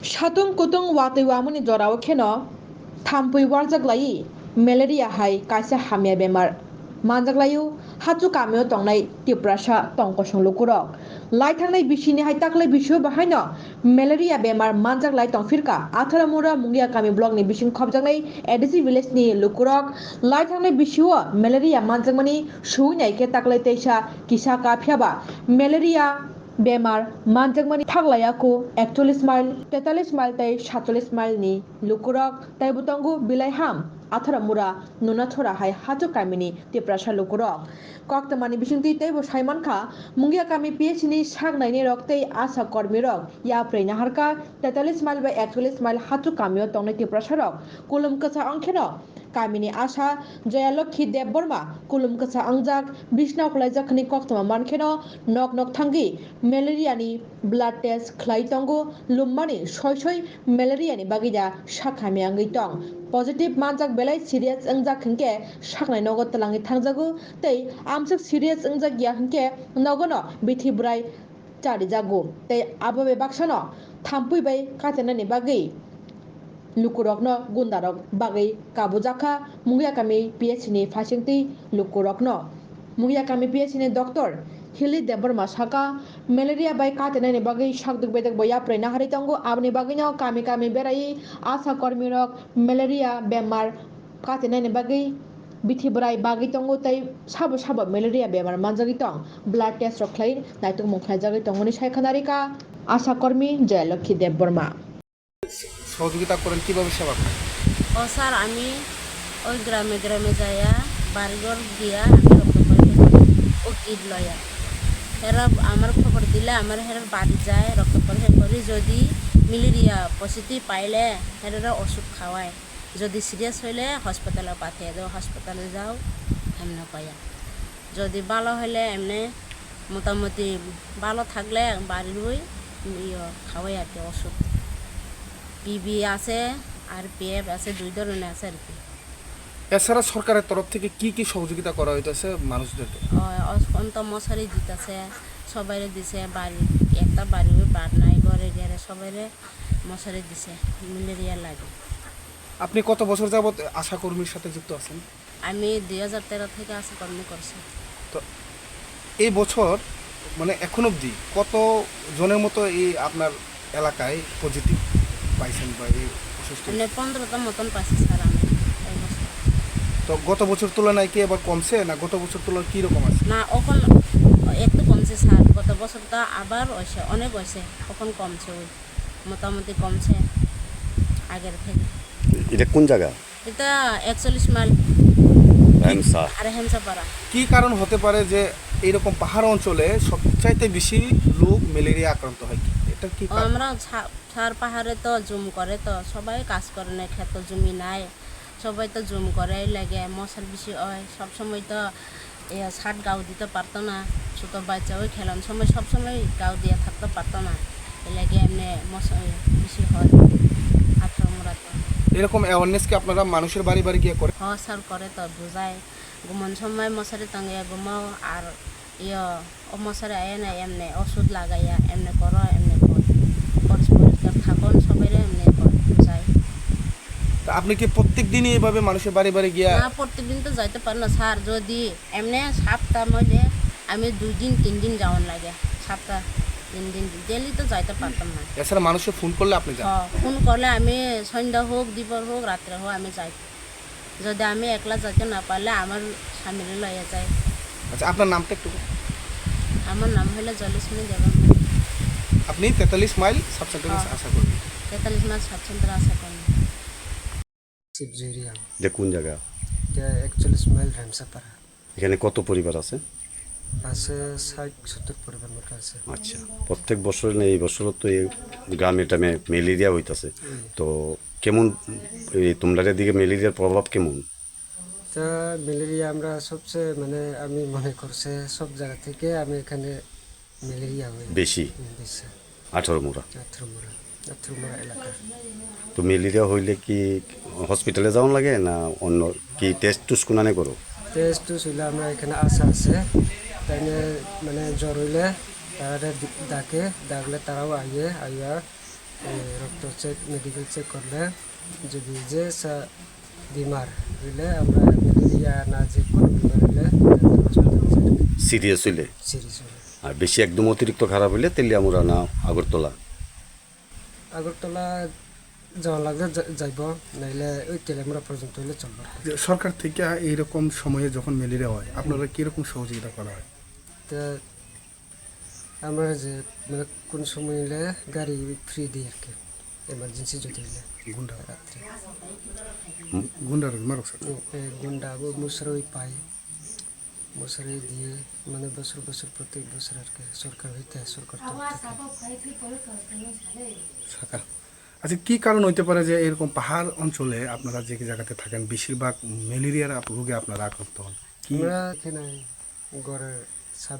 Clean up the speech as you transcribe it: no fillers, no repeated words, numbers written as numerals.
Shatung kutung watay wamuni joraw keno thampui warjaglai malaria hai kaisa hamya bemar manjaklayu hatu kamyo tongnai tiprasa tongkosong Luku Rok lai thangnai bisini hai taklai bisio bahaino malaria bemar manjaklai tongfirka Atharamura Mungya kami blog ni bising khobjangnai ADC village ni Luku Rok lai thangnai bisio malaria manjakmani suinai ke taklai teisa kisa kaphyaba malaria bemar manjakmani thaglaiako 41 mile 43 mile tai 47 mile ni Luku Rok tai butongu bilai ham Atharamura nunathora hai hatu kamini tiprasa Luku Rok koktamani bisingti tai bo saimankha Mungya kami PH ni sagnai ni rok tai asa kormi rok ya preina harka 43 mile by 41 mile hatu kamio tongnai tiprasa rok kulum kasa angkheno kamini asa Jayalokhi Debborma kulum kasa angjak bisna khulaijak khani koktama mankheno nok thangi malaria ni blood test khlai tongo lummani soy malaria ni bagida Sak Hamya ngui tong positive manjak belai serious angjak khengke saknai nogo talangi thangjago tei amsak serious angjak ya khengke nogono bithi brai chari jago tei abobe baksano thampui bai katena ni bagi Luku Rok no gunda rok bagai kabujaka Mungya kami PH ni fasingti Luku Rok no Mungya kami PH ni doktor Hili Debborma saka malaria bai katena ni bagai sakduk bedak boya preina hari tongo abni bagai no kami berai asa kormi rok malaria bemar katena ni bagai bithi brai bagi tongo tai sabo malaria bemar manjagi tong blood test rok khlai naitung mukhlai jagi tongo ni saikhanarika asa kormi Jayalokhi Debborma সহযোগিতা করেন কিভাবে সেবা করেন? ও sir আমি ওই গ্রামে যাইয়া বাড়িঘর গিয়া আমি রক্ত পরীক্ষা ও কিট লয়া এরা আমার খবর দিলে আমার হেরার বাড়ি যায় রক্ত পরীক্ষা করি যদি ম্যালেরিয়া পজিটিভ পাইলে হেরা ওষুধ খাওয়ায় যদি সিরিয়াস হইলে হসপিটালে পাঠিয়ে দেও হসপিটালে যাও এমনি কয়া যদি ভালো হইলে এমনি মোটামুটি ভালো থাকলে বাড়ির ওই খাওয়াই আর কি ওষুধ পিবি আছে আর পিএফ আছে দুই ধরনের আছে আর কি এছাড়া সরকারের তরফ থেকে কি সহযোগিতা করা হইতেছে মানুষদেরকে? অন্ত মশারি দিতেছে সবাই দিছে বাড়ি একটা বাড়ি বাড় নাই ঘরে সবাই মশারি দিছে ম্যালেরিয়া লাগে। আপনি কত বছর যাবত আশা কর্মীর সাথে যুক্ত আছেন? আমি 2013 থেকে আশা কর্মী করছি। তো এই বছর মানে এখন অবধি কত জনের মতো এই আপনার এলাকায় পজিটিভ পাইছেন বা এই অসুস্থ? 15টা মতন পাইছি স্যার আমি এই বছর। তো গত বছর তুলনায় কি এবার কমছে না গত বছর তুলনায় কি রকম আছে? না এখন একটু কমছে স্যার, গত বছরটা আবার হয়েছে অনেক হয়েছে, এখন কমছে ওই মোটামুটি কমছে আগের থেকে। এটা কোন জায়গা? এটা 41 মাইল হেমসাপাড়া। কি কারণ হতে পারে যে এইরকম পাহাড় অঞ্চলে সবচাইতে বেশি লোক ম্যালেরিয়া আক্রান্ত হয়? এটা কি আমরা ছাড় পাহাড়ে তো জুম করে, তো সবাই কাজ করে না, ক্ষেত জমি নাই, সবাই তো জুম করে লাগে মশার বেশি হয়। সবসময় তো ছাদ গাও দিতে পারতো না, ছোটো বাচ্চা ওই খেলার সময় সবসময় গাও দিয়ে থাকতে পারতো না, এই লাগে এমনি মশা বেশি হয় আথারামুরাতে। এরকম অ্যাওয়ারনেস কি আপনারা মানুষের বাড়ি গিয়ে করে? হ্যাঁ স্যার করে, তো বোঝায় ঘুমন সময় মশারি টাঙিয়ে ঘুমাও আর ও মশারি আয় না এমনি ওষুধ লাগাইয়া এমনি করো এমনি পরিষ্কার থাকুন সবাই এমনি বোঝায়। তা আপনি কি প্রত্যেক দিনই এভাবে মানুষের বাড়ি গিয়া? না, প্রত্যেক দিন তো যাইতে পারি না স্যার, যদি এমনি সপ্তাহ মধ্যে আমি 2 দিন 3 দিন যাওয়ার লাগে, সপ্তাহ 3 দিন ডেলি তো যাইতে পারতাম না। এছাড়া মানুষকে ফোন করলে আপনি যান? ফোন করলে আমি সন্ধ্যা হোক দুপুর হোক রাত্রে হোক আমি যাই, যদি আমি একলা যাইতে না পারলে আমার স্বামীরে লইয়া যায়। আচ্ছা, আপনার নামটা একটু? আমার নাম হলো জলস্মিনী দেবন। আপনি 43 মাইল সাব সেন্টারে আশা করি? 43 মাইল সাব সেন্টারে আশা করি। এটা কোন জায়গা? 41 মাইল হেমসাপাড়া। এখানে কত পরিবার আছে? আছে 60-70 পরিবার মতো আছে। আচ্ছা, প্রত্যেক বছর এই বছরও তো এই গ্রামে টামে ম্যালেরিয়া হইতাছে, তো কেমন তোমরা দিকে ম্যালেরিয়ার প্রভাব কেমন? তা ম্যালেরিয়া আমরা সবচেয়ে আমি মনে করছে সব জায়গা থেকে আমি এখানে ম্যালেরিয়া হয় বেশি 18 আথারামুরা এলাকা। তো ম্যালেরিয়া হইলে কি হসপিটালে যাওয়া লাগে না অন্য কি টেস্ট টুস কোনানে করো? টেস্ট হইলে আমরা এখানে আশা আছে, তাই জ্বর হইলে তারা ডাকলে তারাও আইয়া রক্ত চেক মেডিকেল চেক করলে যদি যে বিমার হইলে আমরা ম্যালেরিয়া না যে কোনো বিমার হইলে সিরিয়াস হইলে সিরিজ হইলে আর বেশি একদম অতিরিক্ত খারাপ হইলে তাহলে আমরা না আগরতলা আগরতলা যাওয়া লাগলে যাইব, নাইলে ওই তেলেমরা পর্যন্ত হইলে চলবে। যে সরকার থেকে এইরকম সময়ে যখন ম্যালেরিয়া হয় আপনারা কীরকম সহযোগিতা করা হয়? তা আমরা যে মানে কোন সময় হইলে গাড়ি ফ্রি দিই আর কি, এমার্জেন্সি যদি হইলে গুন্ডা রাত্রে গুন্ডার মারক স্যার গুন্ডা মশারি পাই, মশারি দিয়ে মানে বছর বছর প্রত্যেক বছর আর কি সরকার হইতে সরকার শাখা। আচ্ছা কী কারণ হইতে পারে যে এরকম পাহাড় অঞ্চলে আপনারা যে জায়গাতে থাকেন বেশিরভাগ ম্যালেরিয়ার রোগে আপনারা আক্রান্ত হন? কি আমরা এখানে ঘরের সামনে